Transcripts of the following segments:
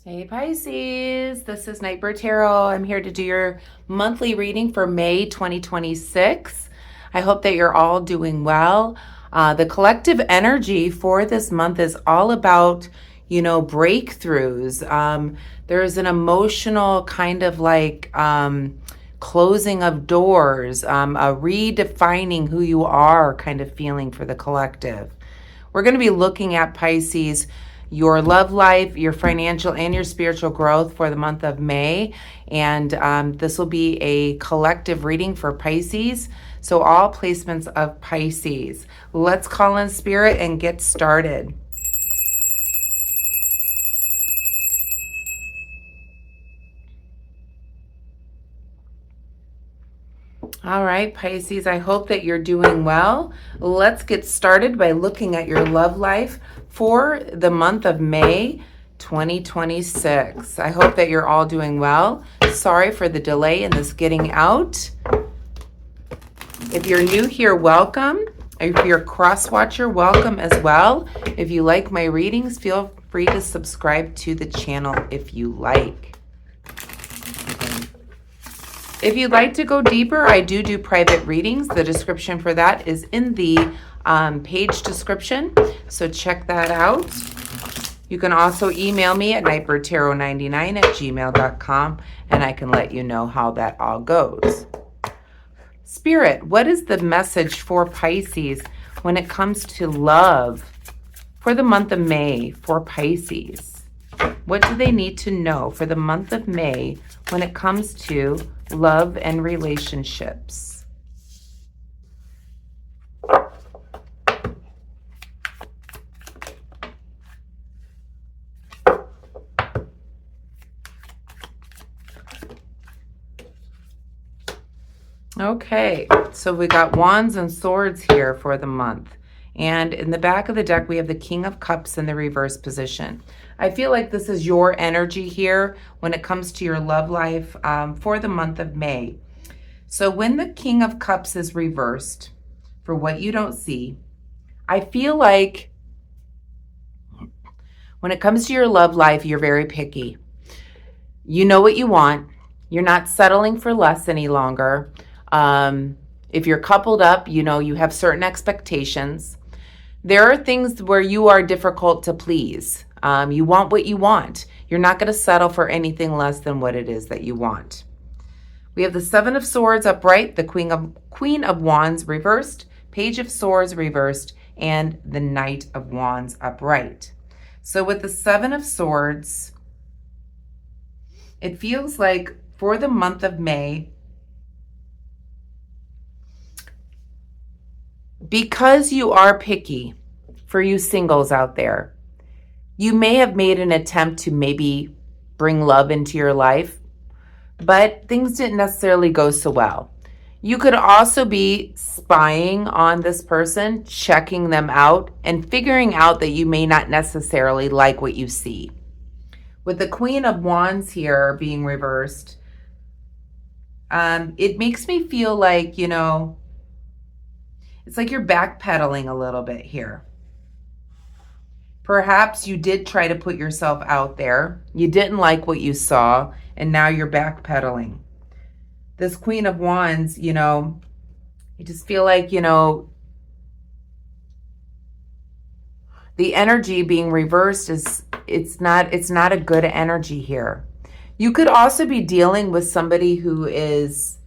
Hey Pisces, this is Nightbird Tarot. I'm here to do your monthly reading for May 2026. I hope that you're all doing well. The collective energy for this month is all about, breakthroughs. There's an emotional kind of like closing of doors, a redefining who you are kind of feeling for the collective. We're going to be looking at Pisces, your love life, your financial, and your spiritual growth for the month of May. And this will be a collective reading for Pisces. So all placements of Pisces. Let's call in spirit and get started. All right, Pisces, I hope that you're doing well. Let's get started by looking at your love life for the month of May 2026. I hope that you're all doing well. Sorry for the delay in this getting out. If you're new here, welcome. If you're a cross watcher, welcome as well. If you like my readings, feel free to subscribe to the channel if you like. If you'd like to go deeper, I do private readings. The description for that is in the page description, so check that out. You can also email me at nightbirdtarot99@gmail.com, and I can let you know how that all goes. Spirit, what is the message for Pisces when it comes to love for the month of May for Pisces? What do they need to know for the month of May when it comes to love and relationships? Okay, so we got Wands and Swords here for the month. And in the back of the deck, we have the King of Cups in the reverse position. I feel like this is your energy here when it comes to your love life for the month of May. So when the King of Cups is reversed, for what you don't see, I feel like when it comes to your love life, you're very picky. You know what you want. You're not settling for less any longer. If you're coupled up, you have certain expectations. There are things where you are difficult to please. You want what you want. You're not going to settle for anything less than what it is that you want. We have the Seven of Swords upright, the Queen of Wands reversed, Page of Swords reversed, and the Knight of Wands upright. So with the Seven of Swords, it feels like for the month of May, because you are picky, for you singles out there, you may have made an attempt to maybe bring love into your life, but things didn't necessarily go so well. You could also be spying on this person, checking them out, and figuring out that you may not necessarily like what you see. With the Queen of Wands here being reversed, it makes me feel like, it's like you're backpedaling a little bit here. Perhaps you did try to put yourself out there. You didn't like what you saw, and now you're backpedaling. This Queen of Wands, you just feel like, the energy being reversed it's not a good energy here. You could also be dealing with somebody who is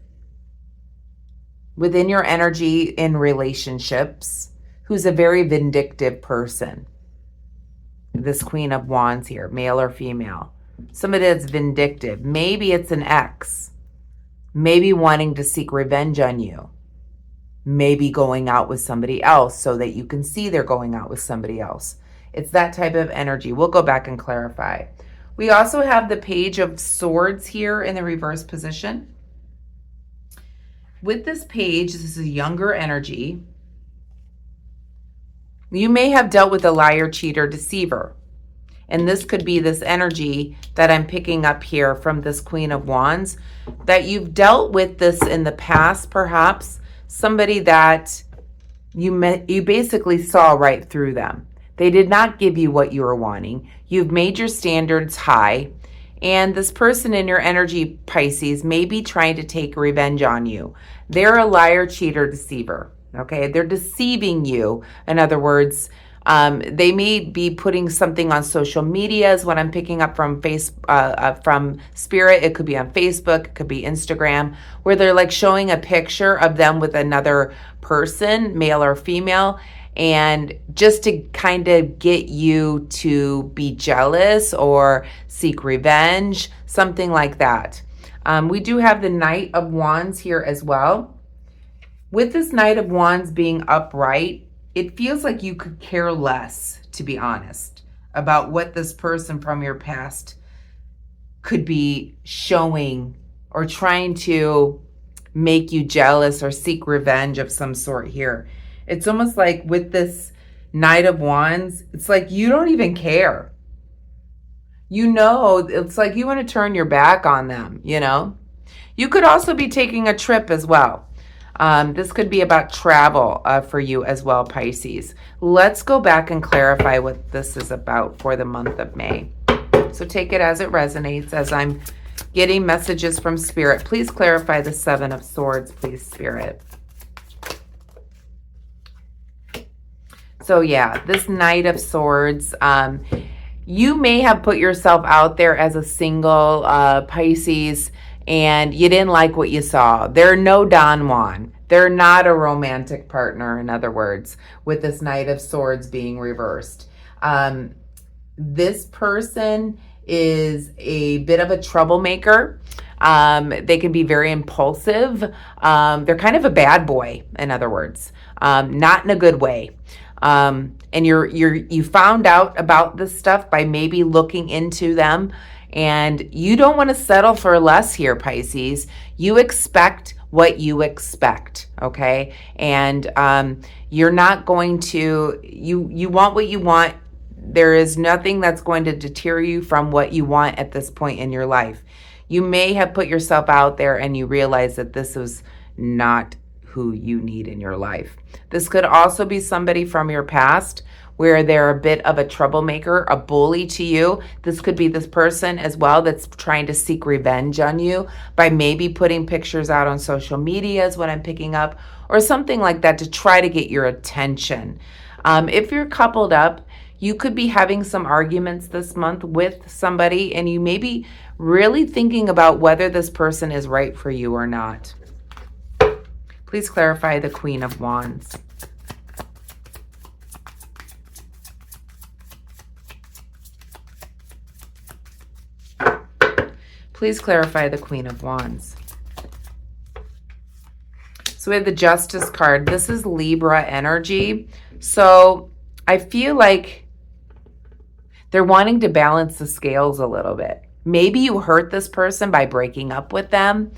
within your energy in relationships, who's a very vindictive person. This Queen of Wands here, male or female. Somebody that's vindictive. Maybe it's an ex. Maybe wanting to seek revenge on you. Maybe going out with somebody else so that you can see they're going out with somebody else. It's that type of energy. We'll go back and clarify. We also have the Page of Swords here in the reverse position. With this page, this is a younger energy. You may have dealt with a liar, cheater, deceiver. And this could be this energy that I'm picking up here from this Queen of Wands, that you've dealt with this in the past, perhaps. Somebody that you basically saw right through them. They did not give you what you were wanting. You've made your standards high. And this person in your energy, Pisces, may be trying to take revenge on you. They're a liar, cheater, deceiver. Okay, they're deceiving you. In other words, they may be putting something on social media is what I'm picking up from from Spirit. It could be on Facebook, it could be Instagram, where they're like showing a picture of them with another person, male or female, and just to kind of get you to be jealous or seek revenge, something like that. We do have the Knight of Wands here as well. With this Knight of Wands being upright, it feels like you could care less, to be honest, about what this person from your past could be showing or trying to make you jealous or seek revenge of some sort here. It's almost like with this Knight of Wands, it's like you don't even care. You know, it's like you want to turn your back on them, you know? You could also be taking a trip as well. This could be about travel for you as well, Pisces. Let's go back and clarify what this is about for the month of May. So take it as it resonates as I'm getting messages from Spirit. Please clarify the Seven of Swords, please, Spirit. So yeah, this Knight of Swords, you may have put yourself out there as a single Pisces, and you didn't like what you saw. They're no Don Juan. They're not a romantic partner, in other words, with this Knight of Swords being reversed. This person is a bit of a troublemaker. They can be very impulsive. They're kind of a bad boy, in other words, not in a good way. And you found out about this stuff by maybe looking into them. And you don't want to settle for less here, Pisces. You expect what you expect, okay? And you're not going to, you want what you want. There is nothing that's going to deter you from what you want at this point in your life. You may have put yourself out there and you realize that this is not who you need in your life. This could also be somebody from your past where they're a bit of a troublemaker, a bully to you. This could be this person as well that's trying to seek revenge on you by maybe putting pictures out on social media is what I'm picking up, or something like that to try to get your attention. If you're coupled up, you could be having some arguments this month with somebody, and you may be really thinking about whether this person is right for you or not. Please clarify the Queen of Wands. Please clarify the Queen of Wands. So we have the Justice card. This is Libra energy. So I feel like they're wanting to balance the scales a little bit. Maybe you hurt this person by breaking up with them.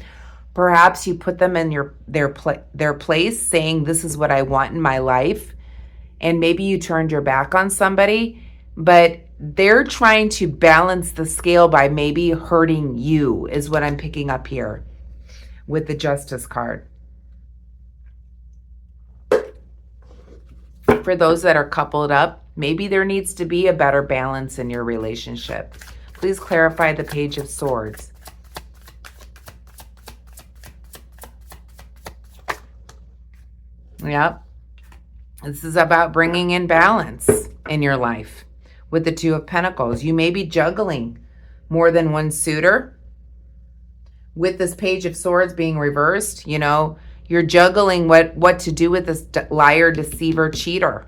Perhaps you put them in their place saying, this is what I want in my life. And maybe you turned your back on somebody, but they're trying to balance the scale by maybe hurting you is what I'm picking up here with the Justice card. For those that are coupled up, maybe there needs to be a better balance in your relationship. Please clarify the Page of Swords. Yep. This is about bringing in balance in your life. With the Two of Pentacles, you may be juggling more than one suitor. With this Page of Swords being reversed, you know, you're juggling what to do with this liar, deceiver, cheater.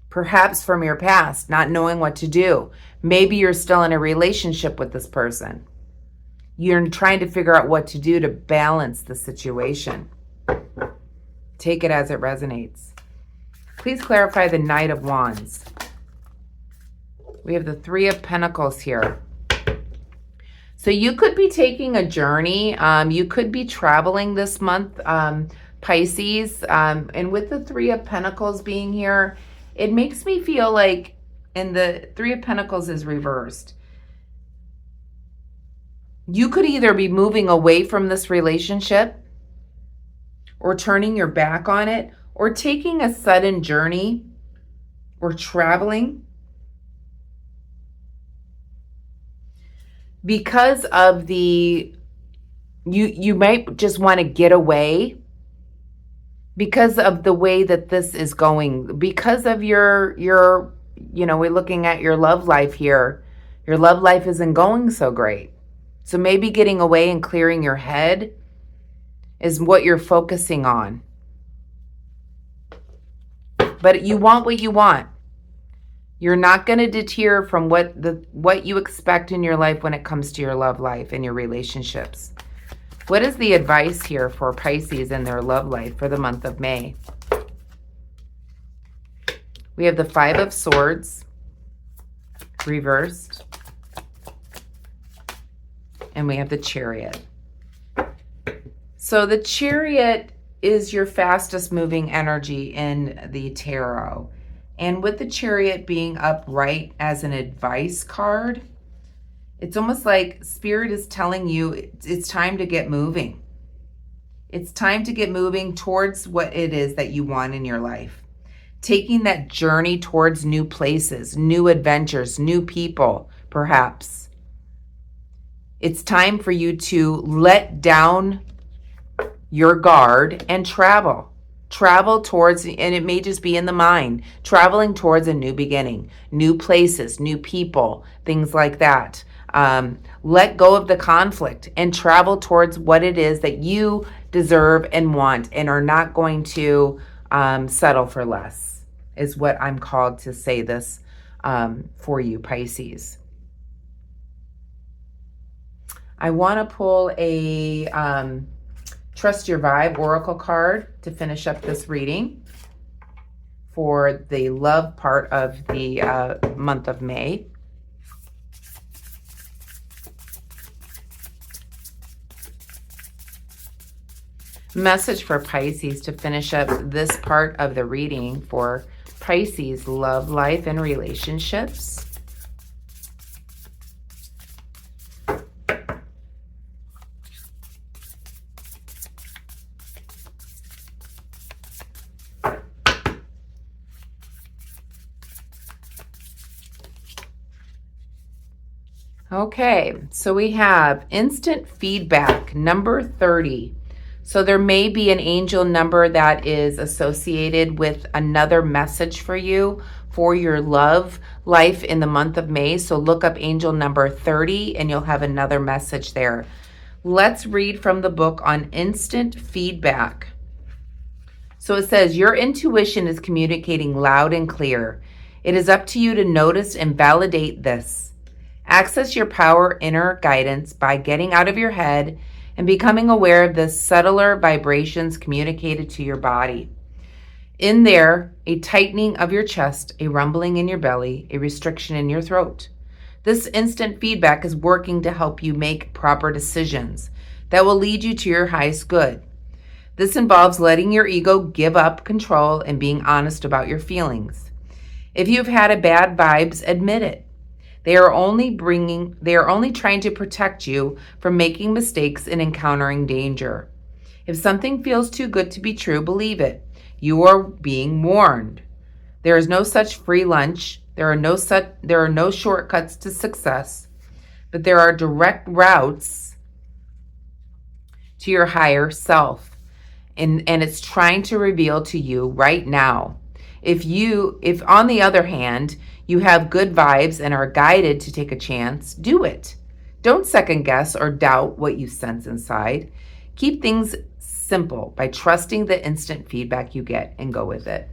Perhaps from your past, not knowing what to do. Maybe you're still in a relationship with this person. You're trying to figure out what to do to balance the situation. Take it as it resonates. Please clarify the Knight of Wands. We have the Three of Pentacles here. So you could be taking a journey. You could be traveling this month, Pisces. And with the Three of Pentacles being here, it makes me feel like, and the Three of Pentacles is reversed. You could either be moving away from this relationship or turning your back on it or taking a sudden journey or traveling because of you might just want to get away because of the way that this is going, because of your we're looking at your love life here. Your love life isn't going so great. So maybe getting away and clearing your head is what you're focusing on. But you want what you want. You're not going to deter from what you expect in your life when it comes to your love life and your relationships. What is the advice here for Pisces and their love life for the month of May? We have the Five of Swords reversed. And we have the Chariot. So the Chariot is your fastest moving energy in the tarot. And with the Chariot being upright as an advice card, it's almost like Spirit is telling you it's time to get moving. It's time to get moving towards what it is that you want in your life. Taking that journey towards new places, new adventures, new people, perhaps. It's time for you to let down your guard and travel. Travel towards, and it may just be in the mind, traveling towards a new beginning, new places, new people, things like that. Let go of the conflict and travel towards what it is that you deserve and want and are not going to settle for less, is what I'm called to say this for you, Pisces. I want to pull a Trust Your Vibe Oracle card to finish up this reading for the love part of the month of May. Message for Pisces to finish up this part of the reading for Pisces love life and relationships. Okay, so we have instant feedback, number 30. So there may be an angel number that is associated with another message for you for your love life in the month of May. So look up angel number 30 and you'll have another message there. Let's read from the book on instant feedback. So it says, your intuition is communicating loud and clear. It is up to you to notice and validate this. Access your power inner guidance by getting out of your head and becoming aware of the subtler vibrations communicated to your body. In there, a tightening of your chest, a rumbling in your belly, a restriction in your throat. This instant feedback is working to help you make proper decisions that will lead you to your highest good. This involves letting your ego give up control and being honest about your feelings. If you've had a bad vibes, admit it. They are only trying to protect you from making mistakes and encountering danger. If something feels too good to be true, believe it. You are being warned. There is no such free lunch. There are no shortcuts to success, but there are direct routes to your higher self. And it's trying to reveal to you right now. If on the other hand, you have good vibes and are guided to take a chance, do it. Don't second guess or doubt what you sense inside. Keep things simple by trusting the instant feedback you get and go with it.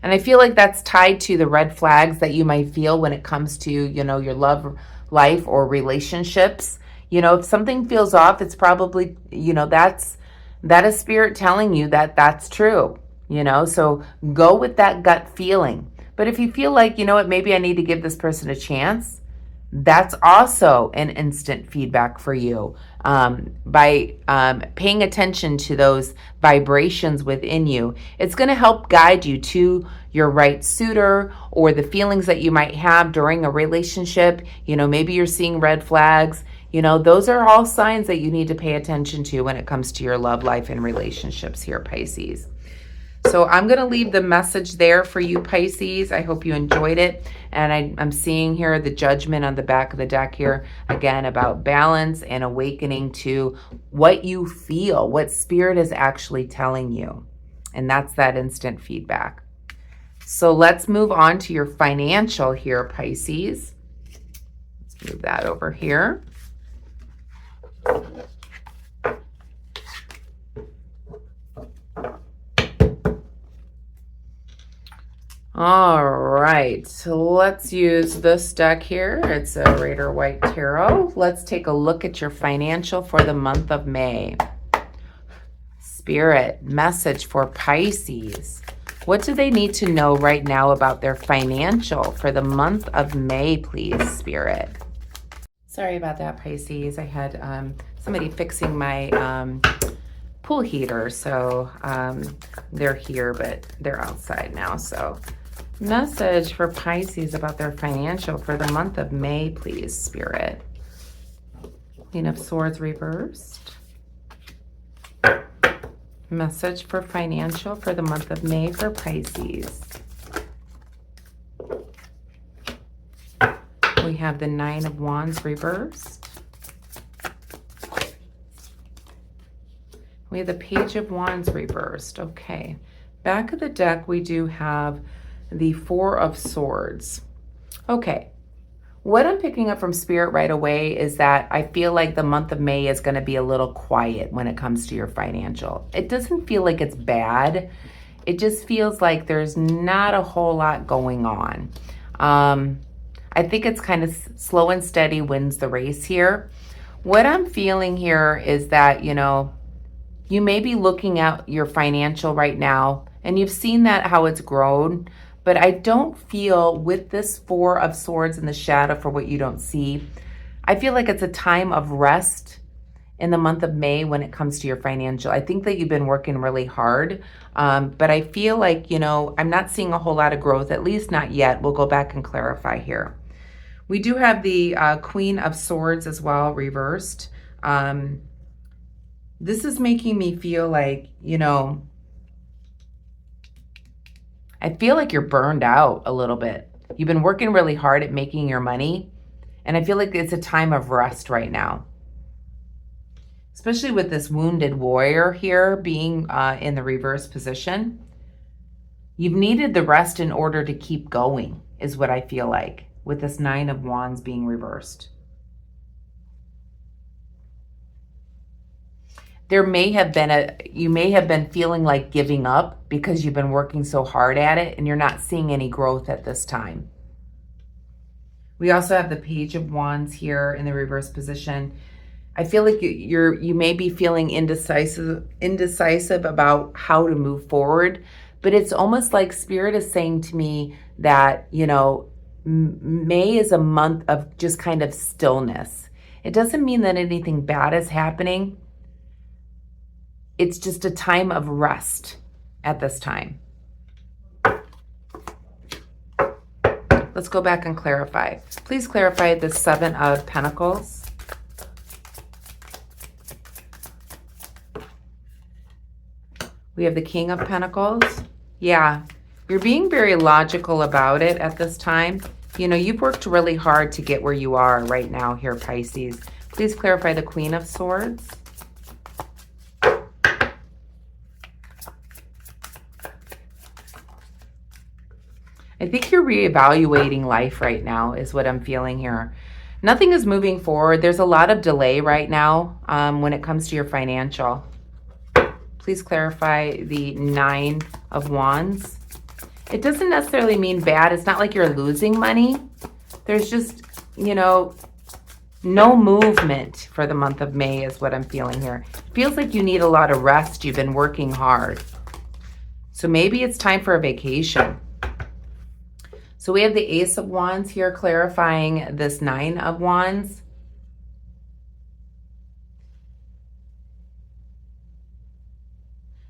And I feel like that's tied to the red flags that you might feel when it comes to, your love life or relationships. If something feels off, it's probably, that is Spirit telling you that that's true. So go with that gut feeling. But if you feel like, maybe I need to give this person a chance, that's also an instant feedback for you. By paying attention to those vibrations within you, it's going to help guide you to your right suitor or the feelings that you might have during a relationship. Maybe you're seeing red flags. Those are all signs that you need to pay attention to when it comes to your love life and relationships here, Pisces. So I'm going to leave the message there for you, Pisces. I hope you enjoyed it. And I'm seeing here the judgment on the back of the deck here, again, about balance and awakening to what you feel, what spirit is actually telling you. And that's that instant feedback. So let's move on to your financial here, Pisces. Let's move that over here. All right, so let's use this deck here. It's a Rider White Tarot. Let's take a look at your financial for the month of May. Spirit, message for Pisces. What do they need to know right now about their financial for the month of May, please, Spirit? Sorry about that, Pisces. I had somebody fixing my pool heater, so they're here, but they're outside now, so... Message for Pisces about their financial for the month of May, please, Spirit. Queen of Swords reversed. Message for financial for the month of May for Pisces. We have the Nine of Wands reversed. We have the Page of Wands reversed. Okay. Back of the deck, we do have the Four of Swords. Okay, what I'm picking up from Spirit right away is that I feel like the month of May is going to be a little quiet when it comes to your financial. It doesn't feel like it's bad. It just feels like there's not a whole lot going on. I think it's kind of slow and steady wins the race here. What I'm feeling here is that, you know, you may be looking at your financial right now and you've seen that how it's grown. But I don't feel with this Four of Swords in the shadow for what you don't see, I feel like it's a time of rest in the month of May when it comes to your financial. I think that you've been working really hard, but I feel like, you know, I'm not seeing a whole lot of growth, at least not yet. We'll go back and clarify here. We do have the Queen of Swords as well, reversed. This is making me feel like, you know, I feel like you're burned out a little bit. You've been working really hard at making your money, and I feel like it's a time of rest right now. Especially with this Wounded Warrior here being in the reverse position. You've needed the rest in order to keep going, is what I feel like, with this Nine of Wands being reversed. There may have been you may have been feeling like giving up because you've been working so hard at it and you're not seeing any growth at this time. We also have the Page of Wands here in the reverse position. I feel like you may be feeling indecisive about how to move forward, but it's almost like Spirit is saying to me that, you know, May is a month of just kind of stillness. It doesn't mean that anything bad is happening. It's just a time of rest at this time. Let's go back and clarify. Please clarify the Seven of Pentacles. We have the King of Pentacles. Yeah, you're being very logical about it at this time. You know, you've worked really hard to get where you are right now here, Pisces. Please clarify the Queen of Swords. I think you're reevaluating life right now is what I'm feeling here. Nothing is moving forward. There's a lot of delay right now when it comes to your financial. Please clarify the Nine of Wands. It doesn't necessarily mean bad. It's not like you're losing money. There's just, you know, no movement for the month of May is what I'm feeling here. It feels like you need a lot of rest. You've been working hard. So maybe it's time for a vacation. So we have the Ace of Wands here clarifying this Nine of Wands.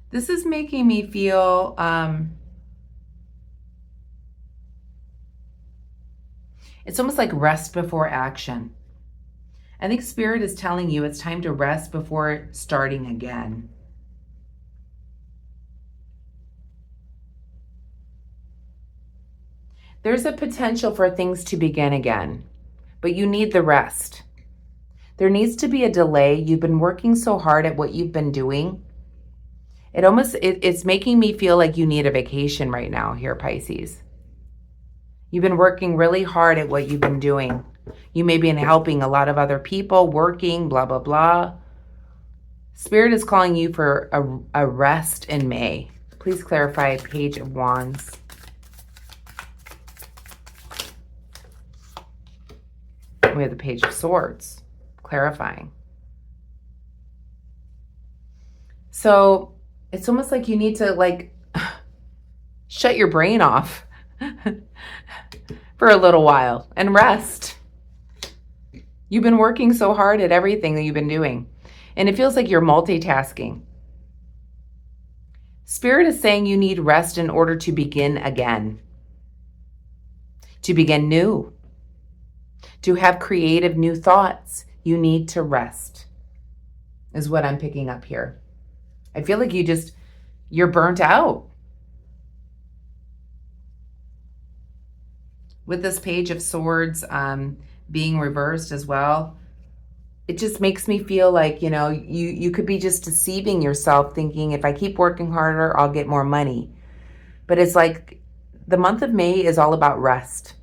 This is making me feel it's almost like rest before action. I think Spirit is telling you it's time to rest before starting again. There's a potential for things to begin again, but you need the rest. There needs to be a delay. You've been working so hard at what you've been doing. It's making me feel like you need a vacation right now here, Pisces. You've been working really hard at what you've been doing. You may be helping a lot of other people, working, blah, blah, blah. Spirit is calling you for a rest in May. Please clarify Page of Wands. We have the Page of Swords, clarifying. So it's almost like you need to like shut your brain off for a little while and rest. You've been working so hard at everything that you've been doing, and it feels like you're multitasking. Spirit is saying you need rest in order to begin again, to begin new, to have creative new thoughts. You need to rest, is what I'm picking up here. I feel like you're burnt out. With this Page of Swords being reversed as well, it just makes me feel like, you could be just deceiving yourself thinking if I keep working harder, I'll get more money. But it's like the month of May is all about rest.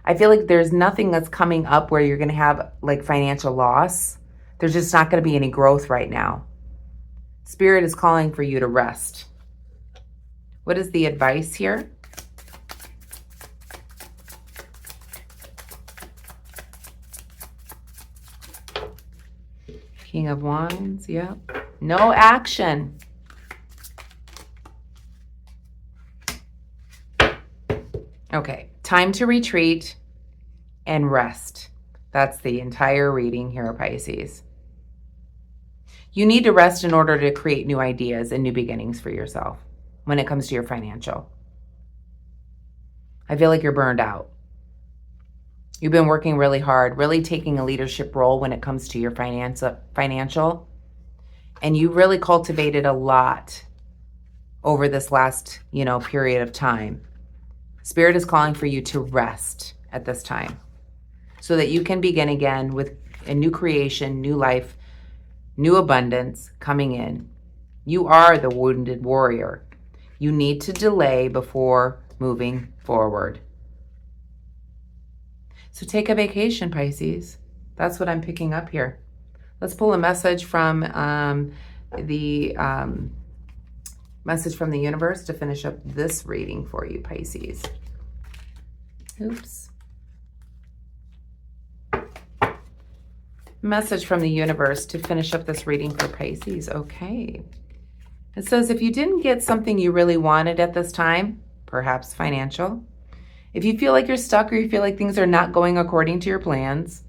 I feel like there's nothing that's coming up where you're going to have like financial loss. There's just not going to be any growth right now. Spirit is calling for you to rest. What is the advice here? King of Wands, yeah. No action. Okay, time to retreat and rest. That's the entire reading here, Pisces. You need to rest in order to create new ideas and new beginnings for yourself when it comes to your financial. I feel like you're burned out. You've been working really hard, really taking a leadership role when it comes to your financial, and you really cultivated a lot over this last, period of time. Spirit is calling for you to rest at this time so that you can begin again with a new creation, new life, new abundance coming in. You are the wounded warrior. You need to delay before moving forward. So take a vacation, Pisces. That's what I'm picking up here. Let's pull a message from the universe to finish up this reading for you, Pisces. Oops. Message from the universe to finish up this reading for Pisces. Okay. It says, if you didn't get something you really wanted at this time, perhaps financial, if you feel like you're stuck or you feel like things are not going according to your plans,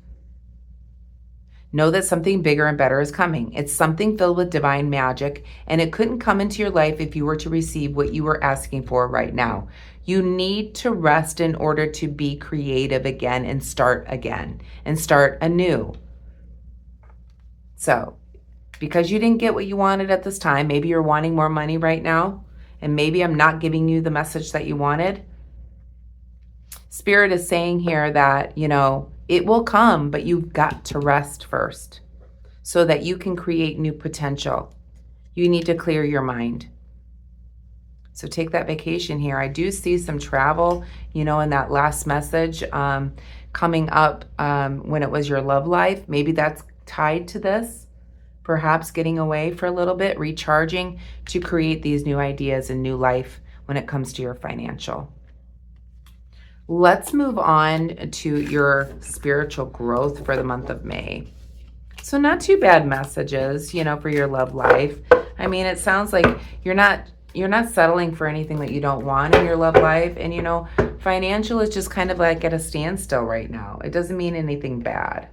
know that something bigger and better is coming. It's something filled with divine magic, and it couldn't come into your life if you were to receive what you were asking for right now. You need to rest in order to be creative again and start anew. So, because you didn't get what you wanted at this time, maybe you're wanting more money right now, and maybe I'm not giving you the message that you wanted. Spirit is saying here that, it will come, but you've got to rest first so that you can create new potential. You need to clear your mind. So take that vacation here. I do see some travel, in that last message coming up when it was your love life. Maybe that's tied to this. Perhaps getting away for a little bit, recharging to create these new ideas and new life when it comes to your financial. Let's move on to your spiritual growth for the month of May. So not too bad messages, for your love life. I mean, it sounds like you're not settling for anything that you don't want in your love life. And, financial is just kind of like at a standstill right now. It doesn't mean anything bad.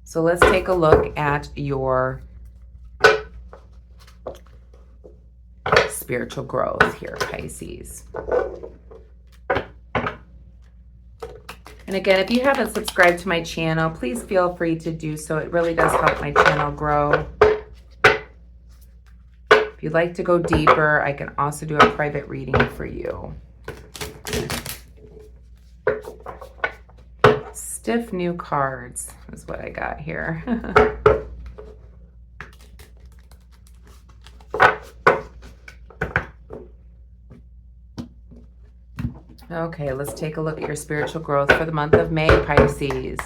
So let's take a look at your spiritual growth here, Pisces. And again, if you haven't subscribed to my channel, please feel free to do so. It really does help my channel grow. If you'd like to go deeper, I can also do a private reading for you. stiff new cards is what I got here. Okay, let's take a look at your spiritual growth for the month of May, Pisces.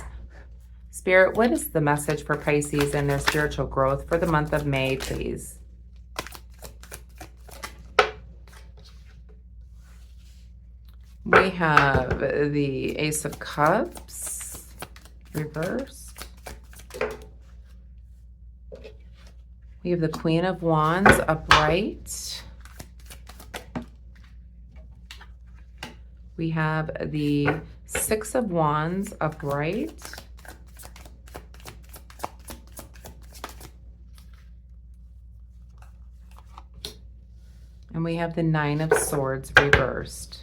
Spirit, what is the message for Pisces and their spiritual growth for the month of May, please? We have the Ace of Cups reversed. We have the Queen of Wands upright. We have the Six of Wands upright. And we have the Nine of Swords reversed.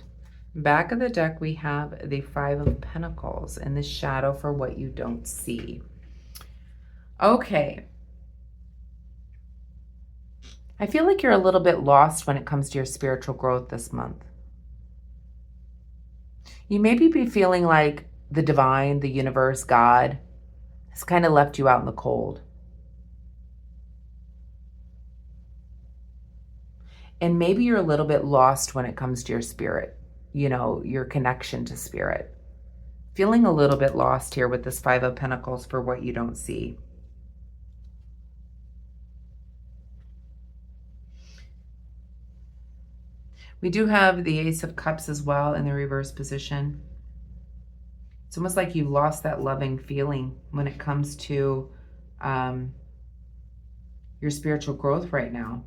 Back of the deck, we have the Five of Pentacles in the shadow for what you don't see. Okay. I feel like you're a little bit lost when it comes to your spiritual growth this month. You maybe be feeling like the divine, the universe, God has kind of left you out in the cold. And maybe you're a little bit lost when it comes to your spirit, you know, your connection to spirit. Feeling a little bit lost here with this Five of Pentacles for what you don't see. We do have the Ace of Cups as well in the reverse position. It's almost like you've lost that loving feeling when it comes to your spiritual growth right now.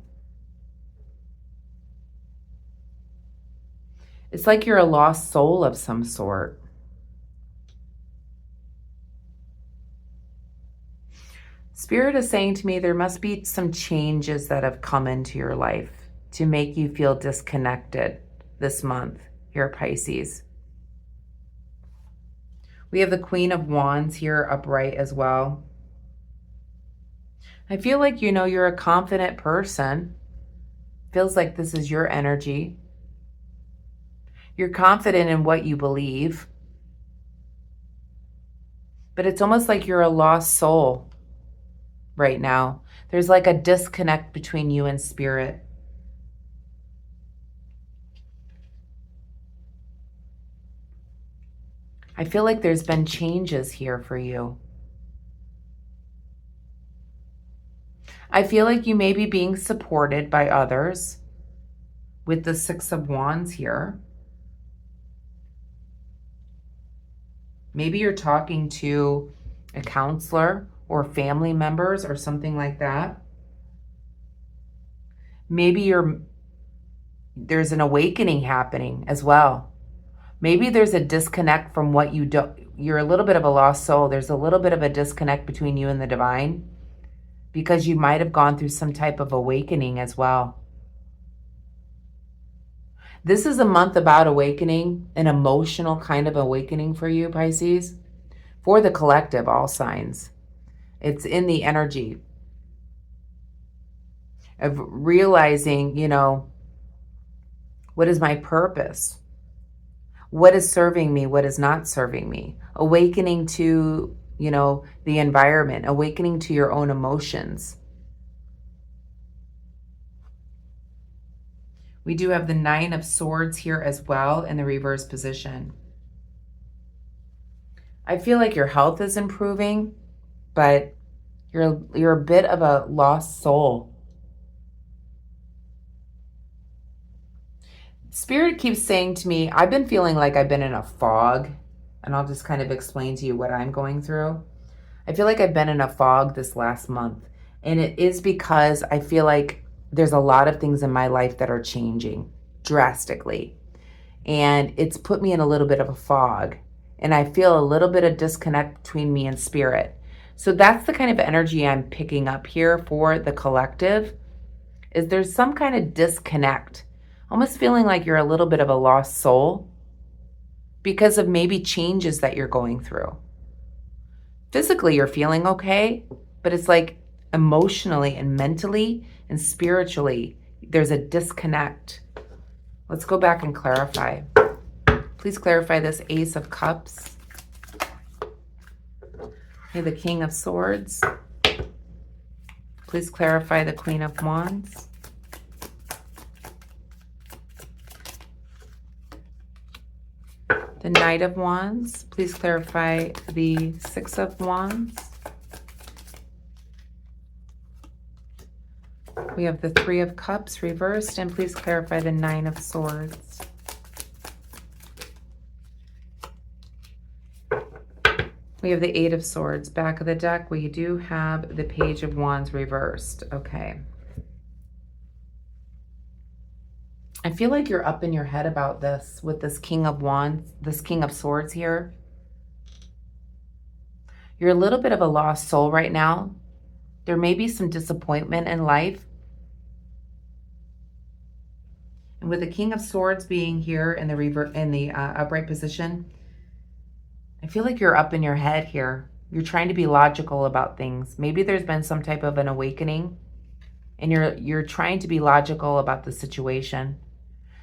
It's like you're a lost soul of some sort. Spirit is saying to me there must be some changes that have come into your life to make you feel disconnected this month here, Pisces. We have the Queen of Wands here upright as well. I feel like, you know, you're a confident person. Feels like this is your energy. You're confident in what you believe. But it's almost like you're a lost soul right now. There's like a disconnect between you and spirit. I feel like there's been changes here for you. I feel like you may be being supported by others with the Six of Wands here. Maybe you're talking to a counselor or family members or something like that. Maybe there's an awakening happening as well. Maybe there's a disconnect from what you don't. You're a little bit of a lost soul. There's a little bit of a disconnect between you and the divine because you might have gone through some type of awakening as well. This is a month about awakening, an emotional kind of awakening for you, Pisces, for the collective, all signs. It's in the energy of realizing, you know, what is my purpose? What is serving me? What is not serving me? Awakening to, you know, the environment, awakening to your own emotions. We do have the Nine of Swords here as well in the reverse position. I feel like your health is improving, but you're a bit of a lost soul. Spirit keeps saying to me, I've been feeling like I've been in a fog, and I'll just kind of explain to you what I'm going through. I feel like I've been in a fog this last month, and it is because I feel like there's a lot of things in my life that are changing drastically, and it's put me in a little bit of a fog, and I feel a little bit of disconnect between me and spirit. So that's the kind of energy I'm picking up here for the collective, is there's some kind of disconnect. Almost feeling like you're a little bit of a lost soul because of maybe changes that you're going through. Physically, you're feeling okay, but it's like emotionally and mentally and spiritually, there's a disconnect. Let's go back and clarify. Please clarify this Ace of Cups. Okay, the King of Swords. Please clarify the Queen of Wands. The Knight of Wands. Please clarify the Six of Wands. We have the Three of Cups reversed, and please clarify the Nine of Swords. We have the Eight of Swords. Back of the deck, we do have the Page of Wands reversed. Okay. I feel like you're up in your head about this with this King of Wands, this King of Swords here. You're a little bit of a lost soul right now. There may be some disappointment in life. And with the King of Swords being here in the upright position, I feel like you're up in your head here. You're trying to be logical about things. Maybe there's been some type of an awakening and you're trying to be logical about the situation.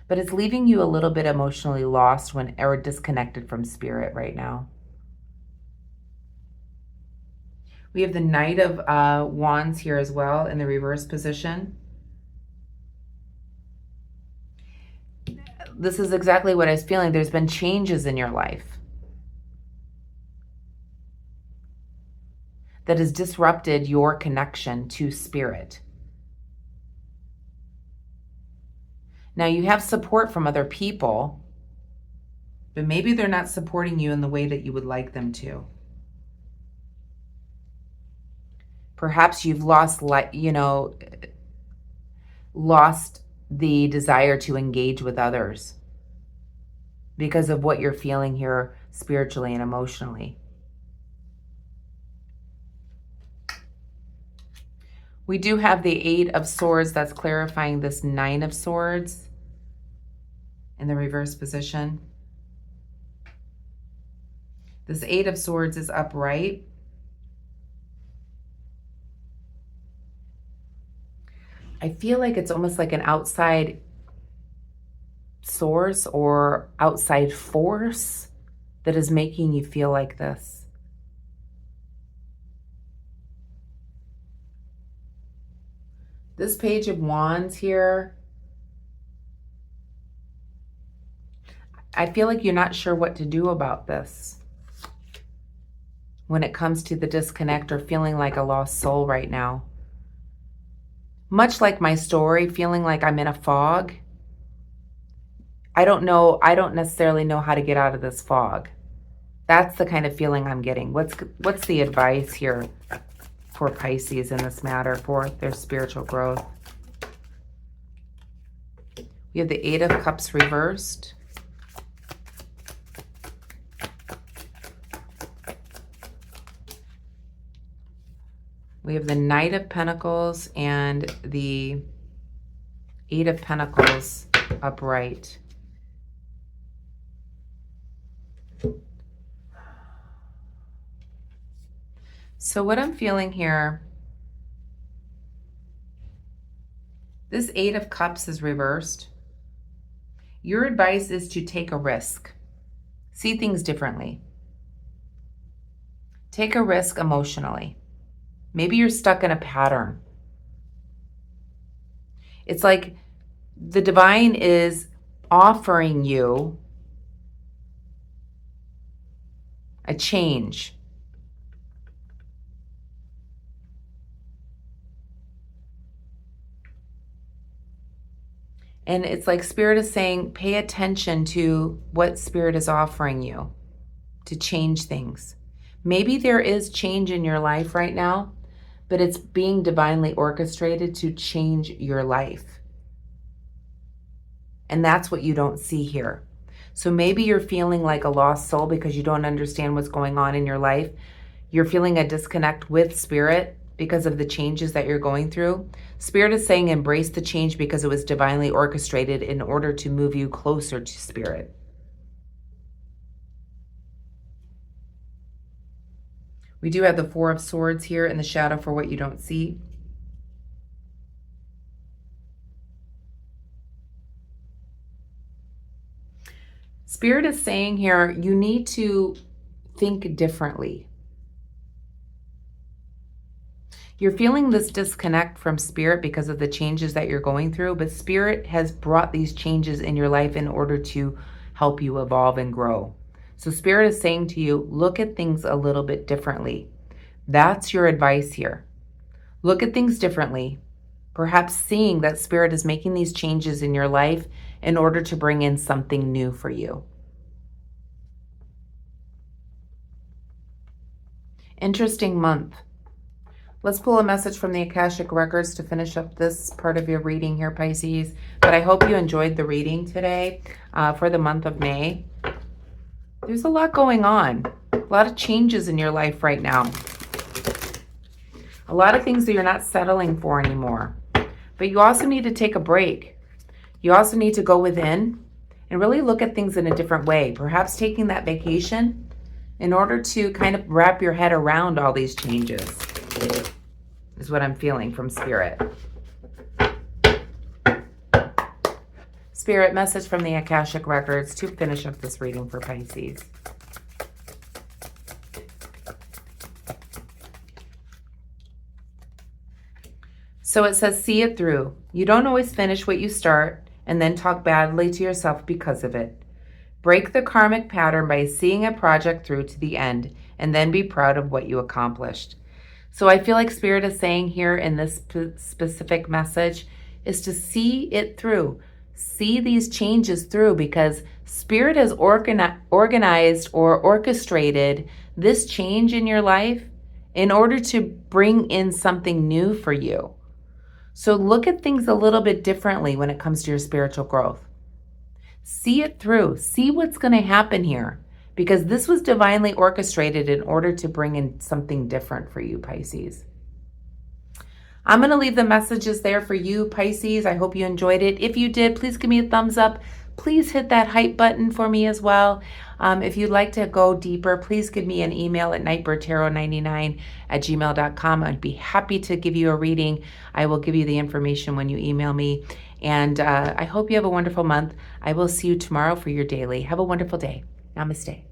But it's leaving you a little bit emotionally lost or disconnected from spirit right now. We have the Knight of Wands here as well in the reverse position. This is exactly what I was feeling. There's been changes in your life that has disrupted your connection to spirit. Now you have support from other people, but maybe they're not supporting you in the way that you would like them to. Perhaps you've lost the desire to engage with others because of what you're feeling here spiritually and emotionally. We do have the Eight of Swords that's clarifying this Nine of Swords in the reverse position. This Eight of Swords is upright. I feel like it's almost like an outside source or outside force that is making you feel like this. This Page of Wands here, I feel like you're not sure what to do about this when it comes to the disconnect or feeling like a lost soul right now. Much like my story, feeling like I'm in a fog. I don't necessarily know how to get out of this fog. That's the kind of feeling I'm getting. What's the advice here for Pisces in this matter for their spiritual growth? We have the Eight of Cups reversed. We have the Knight of Pentacles and the Eight of Pentacles upright. So what I'm feeling here, this Eight of Cups is reversed. Your advice is to take a risk. See things differently. Take a risk emotionally. Maybe you're stuck in a pattern. It's like the divine is offering you a change. And it's like Spirit is saying, pay attention to what Spirit is offering you to change things. Maybe there is change in your life right now, but it's being divinely orchestrated to change your life. And that's what you don't see here. So maybe you're feeling like a lost soul because you don't understand what's going on in your life. You're feeling a disconnect with Spirit because of the changes that you're going through. Spirit is saying embrace the change because it was divinely orchestrated in order to move you closer to Spirit. We do have the Four of Swords here in the shadow for what you don't see. Spirit is saying here, you need to think differently. You're feeling this disconnect from Spirit because of the changes that you're going through, but Spirit has brought these changes in your life in order to help you evolve and grow. So Spirit is saying to you, look at things a little bit differently. That's your advice here. Look at things differently. Perhaps seeing that Spirit is making these changes in your life in order to bring in something new for you. Interesting month. Let's pull a message from the Akashic Records to finish up this part of your reading here, Pisces. But I hope you enjoyed the reading today for the month of May. There's a lot going on. A lot of changes in your life right now. A lot of things that you're not settling for anymore. But you also need to take a break. You also need to go within and really look at things in a different way. Perhaps taking that vacation in order to kind of wrap your head around all these changes is what I'm feeling from Spirit. Spirit, message from the Akashic Records to finish up this reading for Pisces. So it says, see it through. You don't always finish what you start and then talk badly to yourself because of it. Break the karmic pattern by seeing a project through to the end and then be proud of what you accomplished. So I feel like Spirit is saying here in this specific message is to see it through. See these changes through, because Spirit has organized or orchestrated this change in your life in order to bring in something new for you. So look at things a little bit differently when it comes to your spiritual growth. See it through. See what's going to happen here, because this was divinely orchestrated in order to bring in something different for you, Pisces. I'm going to leave the messages there for you, Pisces. I hope you enjoyed it. If you did, please give me a thumbs up. Please hit that hype button for me as well. If you'd like to go deeper, please give me an email at nightbirdtarot99@gmail.com. I'd be happy to give you a reading. I will give you the information when you email me. And I hope you have a wonderful month. I will see you tomorrow for your daily. Have a wonderful day. Namaste.